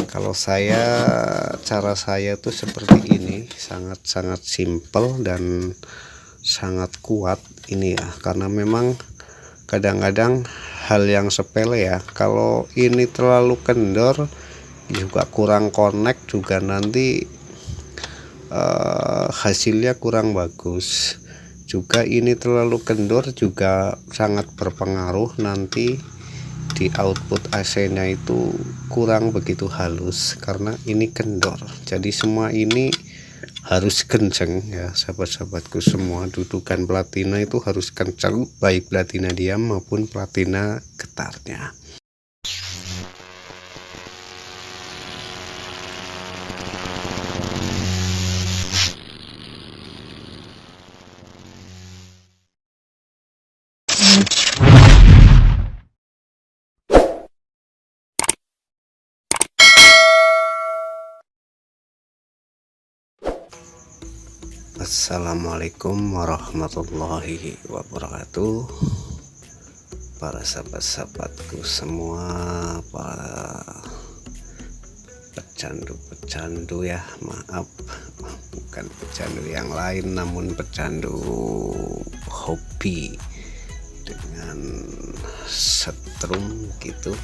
Kalau cara saya tuh seperti ini, sangat-sangat simpel dan sangat kuat ini ya, karena memang kadang-kadang hal yang sepele ya, kalau ini terlalu kendor juga kurang connect juga nanti hasilnya kurang bagus juga. Ini terlalu kendor juga sangat berpengaruh, nanti di output AC nya itu kurang begitu halus karena ini kendor. Jadi semua ini harus kenceng ya sahabat-sahabatku semua. Dudukan platina itu harus kenceng, baik platina diam maupun platina getarnya. Assalamualaikum warahmatullahi wabarakatuh, para sahabat-sahabatku semua, para pecandu-pecandu ya, maaf bukan pecandu yang lain namun pecandu hobi dengan setrum gitu.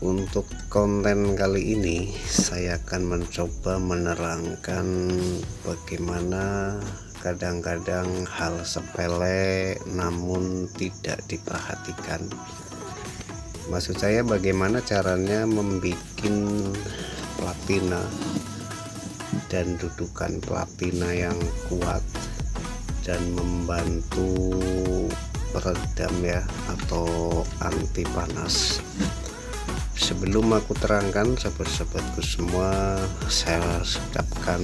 Untuk konten kali ini saya akan mencoba menerangkan bagaimana kadang-kadang hal sepele namun tidak diperhatikan. Maksud saya bagaimana caranya membuat platina dan dudukan platina yang kuat dan membantu peredam ya, atau anti panas. Sebelum aku terangkan sahabat-sahabatku semua, saya ucapkan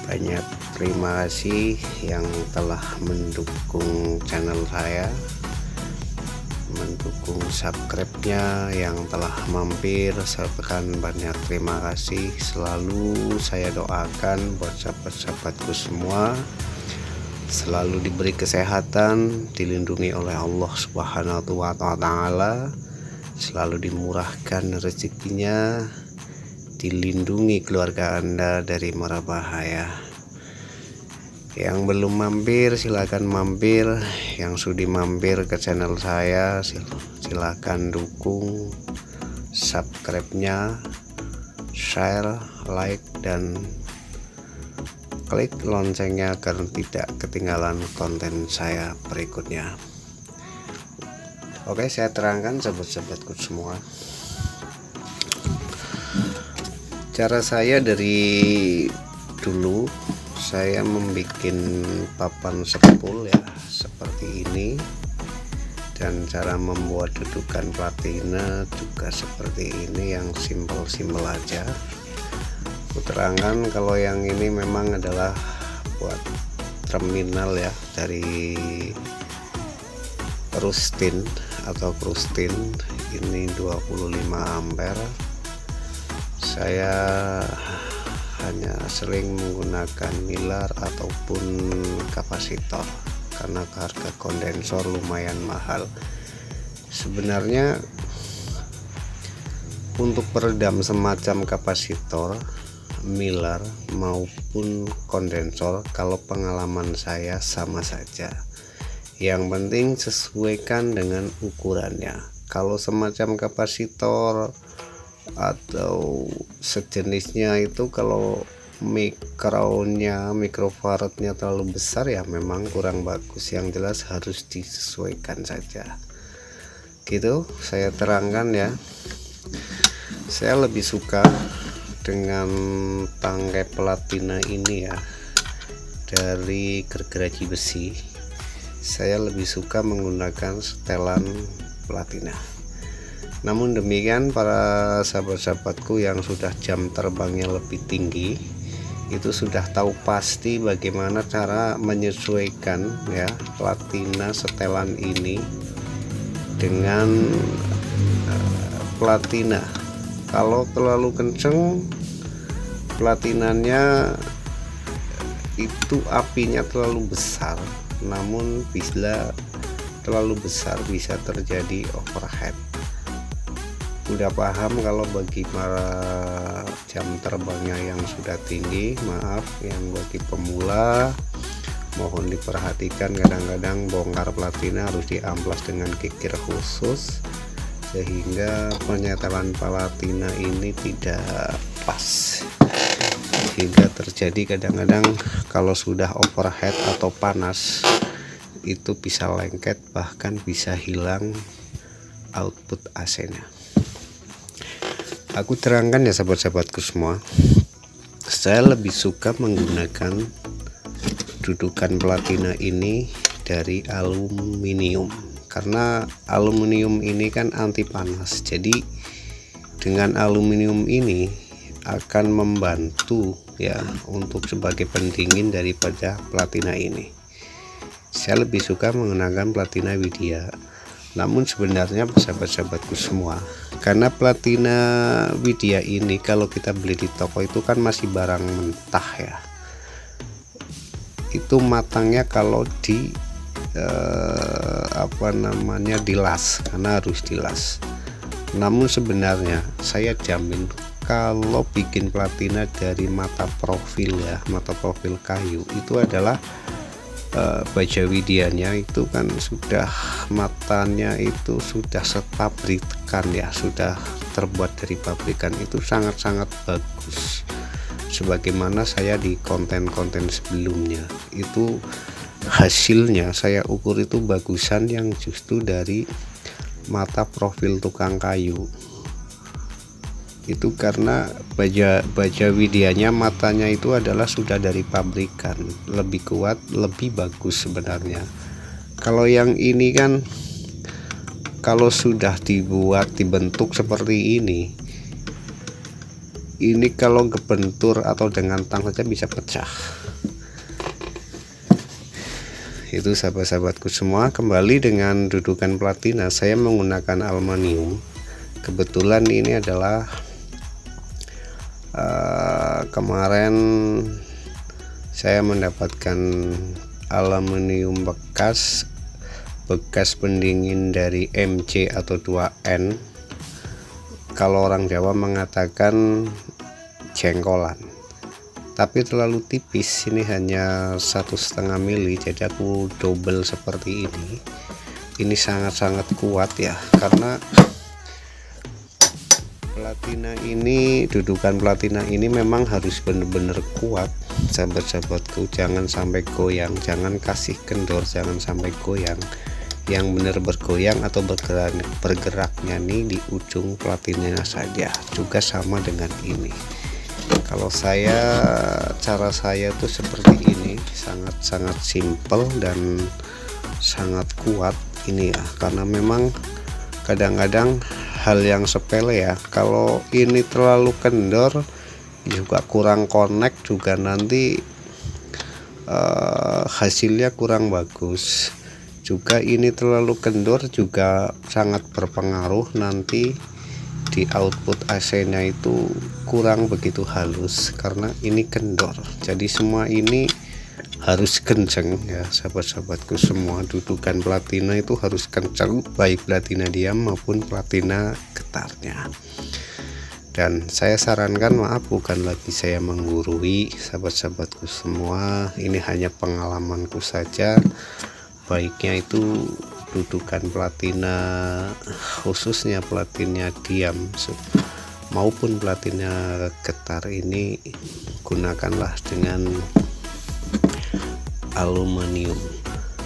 banyak terima kasih yang telah mendukung channel saya, mendukung subscribe-nya, yang telah mampir. Saya ucapkan banyak terima kasih. Selalu saya doakan buat sahabat-sahabatku semua selalu diberi kesehatan, dilindungi oleh Allah Subhanahu wa Ta'ala, selalu dimurahkan rezekinya, dilindungi keluarga Anda dari mara bahaya. Yang belum mampir silakan mampir, yang sudah mampir ke channel saya silakan dukung subscribe-nya, share, like, dan klik loncengnya agar tidak ketinggalan konten saya berikutnya. Oke, saya terangkan sahabat-sahabatku semua. Cara saya dari dulu, saya membuat papan sepul ya seperti ini, dan cara membuat dudukan platina juga seperti ini, yang simpel-simpel aja. Aku terangkan kalau yang ini memang adalah buat terminal ya, dari Rustin atau Krustin, ini 25 ampere. Saya hanya sering menggunakan milar ataupun kapasitor karena harga kondensor lumayan mahal. Sebenarnya untuk peredam semacam kapasitor, milar maupun kondensor, kalau pengalaman saya sama saja. Yang penting sesuaikan dengan ukurannya. Kalau semacam kapasitor atau sejenisnya itu, kalau mikrofaradnya terlalu besar ya memang kurang bagus. Yang jelas harus disesuaikan saja. Gitu saya terangkan ya. Saya lebih suka dengan tangkai platina ini ya, dari gergaji besi. Saya lebih suka menggunakan setelan platina. Namun demikian, para sahabat-sahabatku yang sudah jam terbangnya lebih tinggi, itu sudah tahu pasti bagaimana cara menyesuaikan ya platina setelan ini dengan platina. Kalau terlalu kenceng platinanya itu apinya terlalu besar, namun bila terlalu besar bisa terjadi overheat. udah paham. Kalau bagi para jam terbangnya yang sudah tinggi, maaf, yang bagi pemula mohon diperhatikan, kadang-kadang bongkar platina harus diamplas dengan kikir khusus sehingga penyetelan platina ini tidak pas, sehingga terjadi kadang-kadang kalau sudah overheat atau panas itu bisa lengket, bahkan bisa hilang output AC-nya. Aku terangkan ya sahabat-sahabatku semua, saya lebih suka menggunakan dudukan platina ini dari aluminium, karena aluminium ini kan anti panas. Jadi dengan aluminium ini akan membantu ya untuk sebagai pendingin daripada platina ini. Saya lebih suka menggunakan platina Widya. Namun sebenarnya sahabat-sahabatku semua, karena platina Widya ini kalau kita beli di toko itu kan masih barang mentah ya, itu matangnya kalau di dilas, karena harus dilas. Namun sebenarnya saya jamin kalau bikin platina dari mata profil ya, mata profil kayu itu adalah baja Widyanya itu kan sudah matanya itu sudah sepabrikan ya, sudah terbuat dari pabrikan, itu sangat-sangat bagus. Sebagaimana saya di konten-konten sebelumnya itu hasilnya saya ukur itu bagusan yang justru dari mata profil tukang kayu. Itu karena baja Widyanya matanya itu adalah sudah dari pabrikan, lebih kuat, lebih bagus sebenarnya. Kalau yang ini kan kalau sudah dibentuk seperti ini kalau kebentur atau dengan tang saja bisa pecah. Itu sahabat-sahabatku semua, kembali dengan dudukan platina saya menggunakan aluminium. Kebetulan ini adalah kemarin saya mendapatkan aluminium bekas pendingin dari MC atau 2N. Kalau orang Jawa mengatakan jengkolan, tapi terlalu tipis, ini hanya 1,5 mili, jadi aku double seperti ini. Ini sangat-sangat kuat ya, karena platina ini, dudukan platina ini memang harus benar-benar kuat sahabat-sahabatku. Jangan sampai goyang, jangan kasih kendor, jangan sampai goyang. Yang benar bergoyang atau bergeraknya nih di ujung platinanya saja. Juga sama dengan ini. Kalau cara saya tuh seperti ini, sangat-sangat simple dan sangat kuat ini ya, karena memang kadang-kadang hal yang sepele ya, kalau ini terlalu kendor juga kurang connect, juga nanti hasilnya kurang bagus. Juga ini terlalu kendor juga sangat berpengaruh, nanti di output AC-nya itu kurang begitu halus karena ini kendor. Jadi semua ini harus kenceng ya sahabat-sahabatku semua. Dudukan platina itu harus kenceng, baik platina diam maupun platina getarnya. Dan saya sarankan, maaf bukan lagi saya menggurui sahabat-sahabatku semua, ini hanya pengalamanku saja. Baiknya itu dudukan platina, khususnya platina diam maupun platina getar ini gunakanlah dengan aluminium.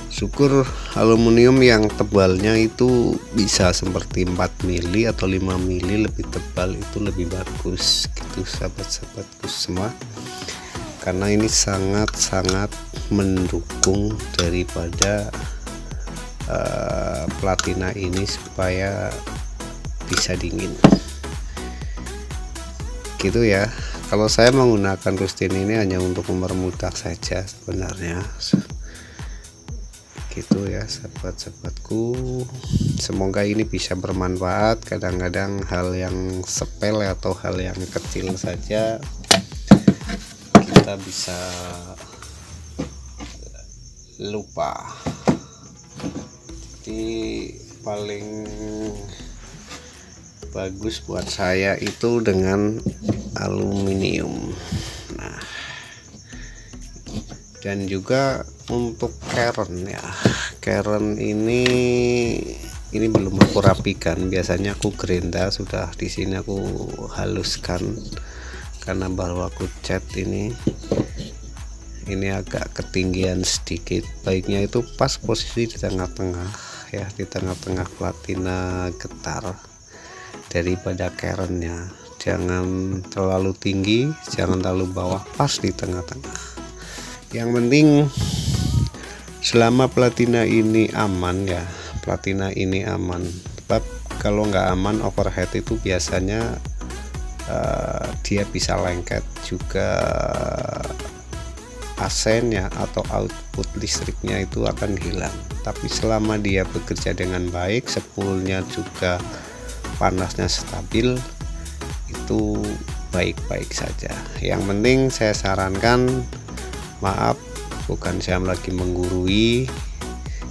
Syukur aluminium yang tebalnya itu bisa seperti 4 mili atau 5 mili lebih tebal, itu lebih bagus gitu sahabat-sahabatku semua, karena ini sangat-sangat mendukung daripada platina ini supaya bisa dingin gitu ya. Kalau saya menggunakan rustin ini hanya untuk mempermudah saja sebenarnya gitu ya sahabat-sahabatku. Semoga ini bisa bermanfaat. Kadang-kadang hal yang sepele atau hal yang kecil saja kita bisa lupa. Jadi paling bagus buat saya itu dengan aluminium. Nah, dan juga untuk keren ya, keren ini belum aku rapikan. Biasanya aku gerinda, sudah di sini aku haluskan karena baru aku cat. Ini agak ketinggian sedikit, baiknya itu pas posisi di tengah-tengah ya, di tengah-tengah platina getar daripada kerennya. Jangan terlalu tinggi, jangan terlalu bawah, pas di tengah-tengah. Yang penting selama platina ini aman ya, platina ini aman. Sebab kalau nggak aman, overhead itu biasanya dia bisa lengket, juga asennya atau output listriknya itu akan hilang. Tapi selama dia bekerja dengan baik, spoolnya juga panasnya stabil, itu baik-baik saja. Yang penting saya sarankan, maaf bukan saya lagi menggurui,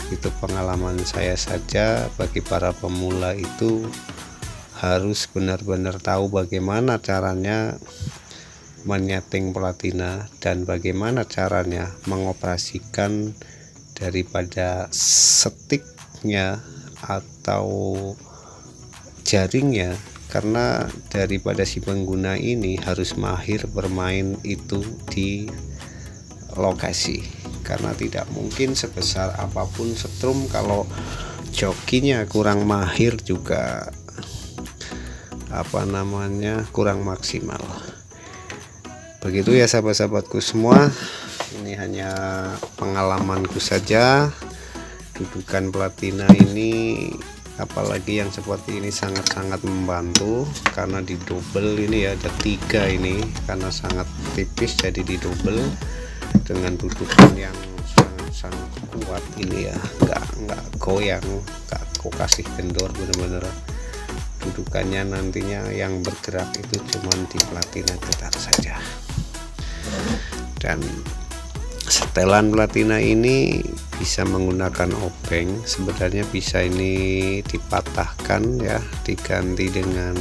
itu pengalaman saya saja. Bagi para pemula itu harus benar-benar tahu bagaimana caranya menyeting platina dan bagaimana caranya mengoperasikan daripada setiknya atau jaringnya, karena daripada si pengguna ini harus mahir bermain itu di lokasi, karena tidak mungkin sebesar apapun setrum kalau jokinya kurang mahir juga kurang maksimal. Begitu ya sahabat-sahabatku semua, ini hanya pengalamanku saja. Dudukan platina ini, apalagi yang seperti ini, sangat-sangat membantu karena di double ini ya, ada 3 ini, karena sangat tipis jadi di double dengan dudukan yang sangat-sangat kuat ini ya, nggak goyang, nggak kok kasih kendor, bener-bener dudukannya nantinya yang bergerak itu cuman di platina getar saja. Dan setelan platina ini bisa menggunakan obeng, sebenarnya bisa ini dipatahkan ya, diganti dengan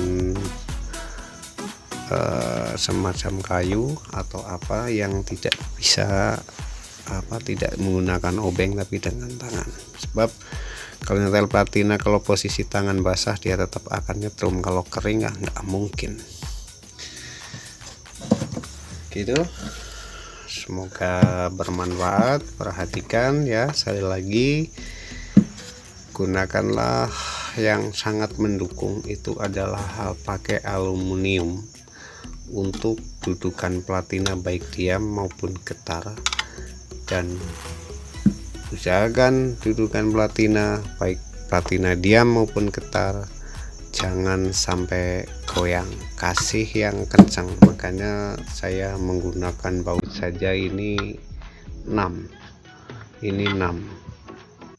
semacam kayu atau apa yang tidak bisa tidak menggunakan obeng tapi dengan tangan. Sebab kalau nyetel platina, kalau posisi tangan basah dia tetap akan nyetrum, kalau kering nggak mungkin gitu. Semoga bermanfaat. Perhatikan ya, sekali lagi gunakanlah yang sangat mendukung itu adalah pakai aluminium untuk dudukan platina baik diam maupun getar, dan usahakan dudukan platina baik platina diam maupun getar jangan sampai goyang, kasih yang kencang. Makanya saya menggunakan baut saja ini 6,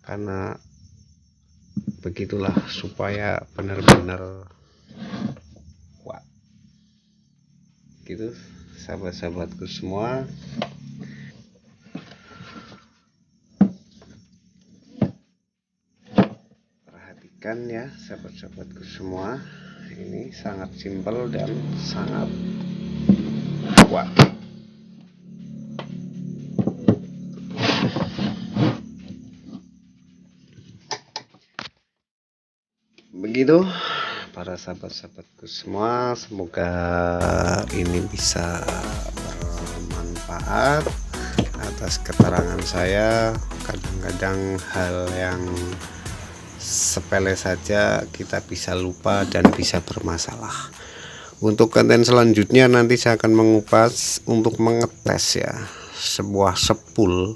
karena begitulah supaya benar-benar kuat gitu sahabat-sahabatku semua. Perhatikan ya sahabat-sahabatku semua, ini sangat simpel dan sangat kuat. Begitu para sahabat-sahabatku semua, semoga ini bisa bermanfaat. Atas keterangan saya, kadang-kadang hal yang sepele saja kita bisa lupa dan bisa bermasalah. Untuk konten selanjutnya nanti saya akan mengupas untuk mengetes ya sebuah spool,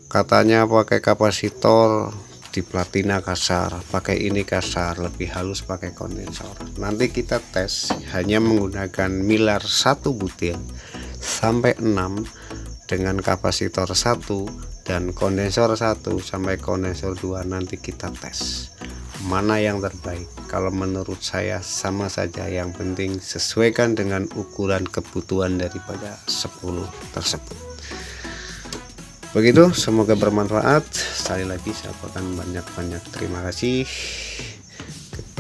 katanya pakai kapasitor di platina kasar, pakai ini kasar, lebih halus pakai kondensor. Nanti kita tes hanya menggunakan milar 1 butir sampai 6 dengan kapasitor 1 dan kondensor 1 sampai kondensor 2. Nanti kita tes mana yang terbaik. Kalau menurut saya sama saja, yang penting sesuaikan dengan ukuran kebutuhan daripada 10 tersebut. Begitu, semoga bermanfaat. Sekali lagi saya ucapkan banyak-banyak terima kasih.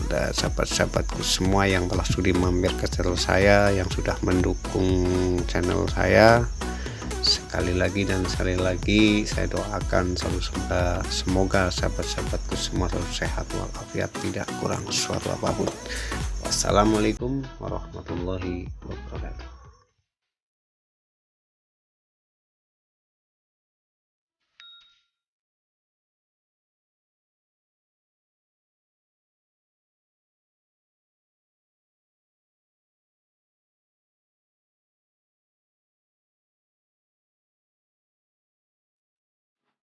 kepada sahabat-sahabatku semua yang telah sudi mampir ke channel saya, yang sudah mendukung channel saya. Sekali lagi dan sekali lagi saya doakan selalu semoga sahabat-sahabatku semua selalu sehat walafiat, tidak kurang suatu apapun. Wassalamualaikum warahmatullahi wabarakatuh.